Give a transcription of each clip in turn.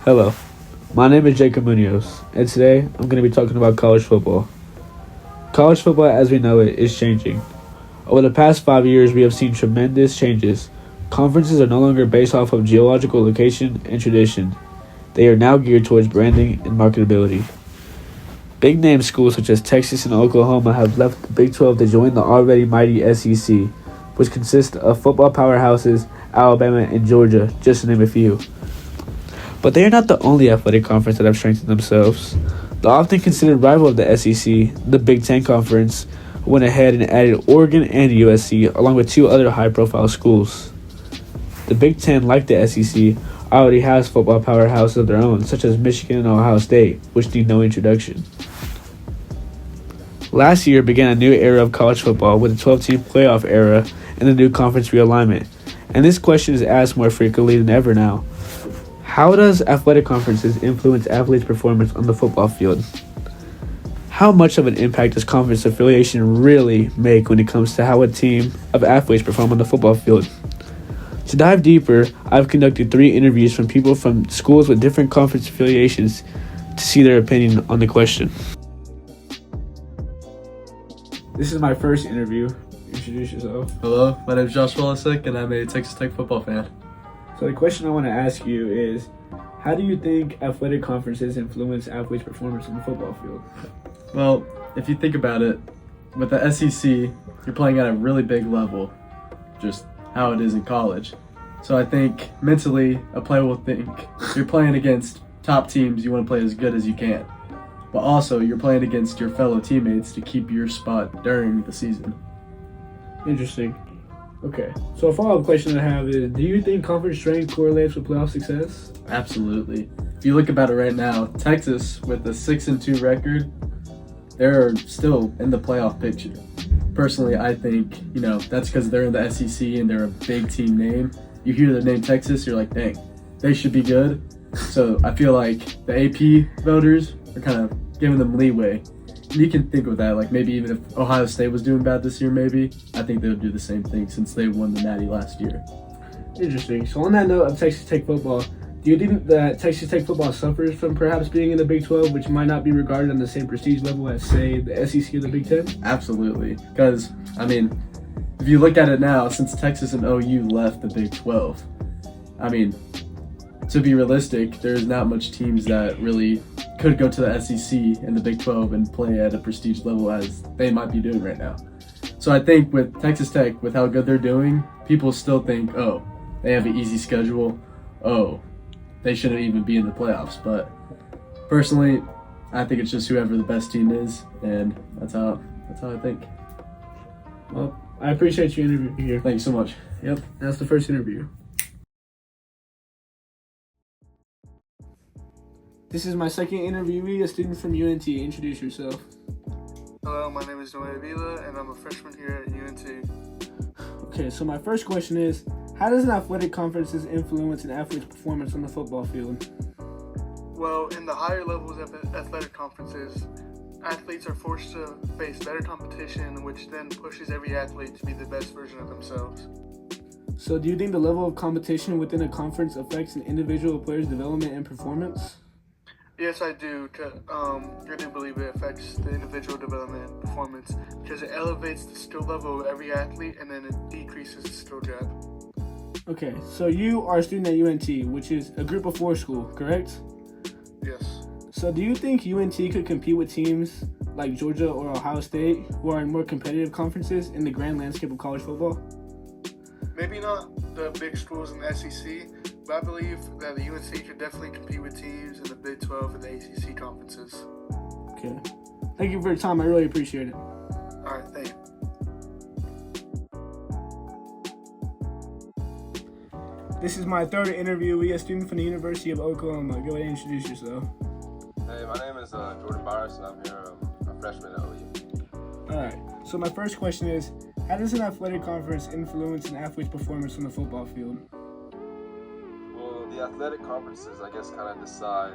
Hello, my name is Jacob Munoz, and today I'm going to be talking about college football. College football, as we know it, is changing. Over the past 5 years, we have seen tremendous changes. Conferences are no longer based off of geological location and tradition. They are now geared towards branding and marketability. Big name schools such as Texas and Oklahoma have left the Big 12 to join the already mighty SEC, which consists of football powerhouses Alabama and Georgia, just to name a few. But they are not the only athletic conference that have strengthened themselves. The often considered rival of the SEC, the Big Ten Conference, went ahead and added Oregon and USC along with two other high-profile schools. The Big Ten, like the SEC, already has football powerhouses of their own, such as Michigan and Ohio State, which need no introduction. Last year began a new era of college football with the 12-team playoff era and the new conference realignment. And this question is asked more frequently than ever now. How does athletic conferences influence athletes' performance on the football field? How much of an impact does conference affiliation really make when it comes to how a team of athletes perform on the football field? To dive deeper, I've conducted 3 interviews from people from schools with different conference affiliations to see their opinion on the question. This is my first interview. Introduce yourself. Hello, my name is Josh Walasek, and I'm a Texas Tech football fan. So the question I want to ask you is, how do you think athletic conferences influence athletes' performance on the football field? Well, if you think about it, with the SEC, you're playing at a really big level, just how it is in college. So I think mentally, a player will think you're playing against top teams, you want to play as good as you can. But also, you're playing against your fellow teammates to keep your spot during the season. Interesting. Okay, so a follow-up question I have is, do you think conference strength correlates with playoff success? Absolutely. If you look about it right now, Texas, with a 6-2 record, they're still in the playoff picture. Personally, I think, that's because they're in the SEC and they're a big team name. You hear the name Texas, you're like, dang, they should be good. So I feel like the AP voters are kind of giving them leeway. You can think of that, like maybe even if Ohio State was doing bad this year, maybe, I think they would do the same thing since they won the Natty last year. Interesting. So on that note of Texas Tech football, do you think that Texas Tech football suffers from perhaps being in the Big 12, which might not be regarded on the same prestige level as, say, the SEC or the Big 10? Absolutely. Because, if you look at it now, since Texas and OU left the Big 12, to be realistic, there's not much teams that really could go to the SEC and the Big 12 and play at a prestige level as they might be doing right now. So I think with Texas Tech, with how good they're doing, people still think, oh, they have an easy schedule. Oh, they shouldn't even be in the playoffs. But personally, I think it's just whoever the best team is, and that's how I think. Well, I appreciate you interviewing here. Thank you so much. Yep, that's the first interview. This is my second interviewee, a student from UNT. Introduce yourself. Hello, my name is Noe Avila, and I'm a freshman here at UNT. Okay, so my first question is, how does an athletic conferences influence an athlete's performance on the football field? Well, in the higher levels of athletic conferences, athletes are forced to face better competition, which then pushes every athlete to be the best version of themselves. So do you think the level of competition within a conference affects an individual player's development and performance? Yes, I do. I do believe it affects the individual development and performance because it elevates the skill level of every athlete and then it decreases the skill gap. Okay, so you are a student at UNT, which is a group of 4 school, correct? Yes. So do you think UNT could compete with teams like Georgia or Ohio State who are in more competitive conferences in the grand landscape of college football? Maybe not the big schools in the SEC, but I believe that the UNC could definitely compete with teams in the Big 12 and the ACC conferences. Okay. Thank you for your time. I really appreciate it. All right, thank you. This is my third interviewee, a student from the University of Oklahoma. Go ahead and introduce yourself. Hey, my name is Jordan Byers, and I'm here. I'm a freshman at OU. All right. So my first question is, how does an athletic conference influence an athlete's performance on the football field? Well, the athletic conferences, I guess, kind of decide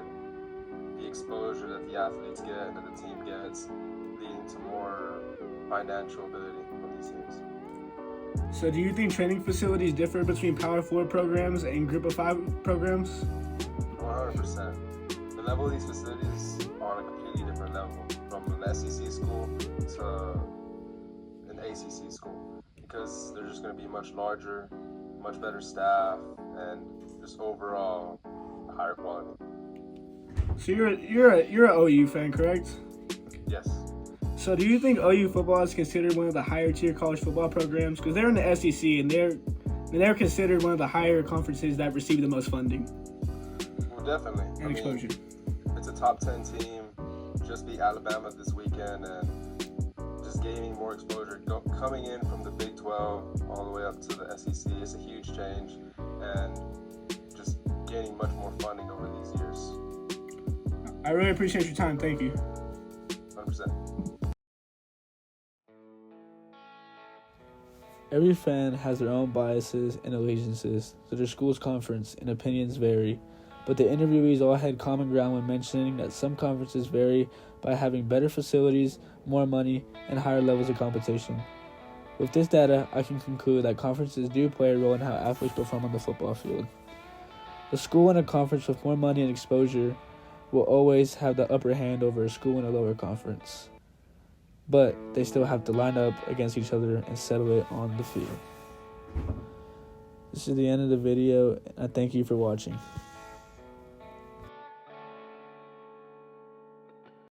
the exposure that the athletes get and that the team gets, leading to more financial ability from these teams. So do you think training facilities differ between Power 4 programs and Group of 5 programs? Well, 100%. The level of these facilities are on a completely different level from an SEC school to an ACC school because they're just going to be much larger, much better staff, and just overall higher quality. So you're an OU fan, correct? Yes. So do you think OU football is considered one of the higher tier college football programs? Because they're in the SEC and they're considered one of the higher conferences that receive the most funding Well, definitely. and exposure. It's a top 10 team. Just beat Alabama this weekend and just gaining more exposure. Coming in from the Big 12 all the way up to the SEC is a huge change and just gaining much more funding over these years. I really appreciate your time. Thank you. 100%. Every fan has their own biases and allegiances to their school's conference, and opinions vary. But the interviewees all had common ground when mentioning that some conferences vary by having better facilities, more money, and higher levels of competition. With this data, I can conclude that conferences do play a role in how athletes perform on the football field. A school in a conference with more money and exposure will always have the upper hand over a school in a lower conference. But they still have to line up against each other and settle it on the field. This is the end of the video, and I thank you for watching.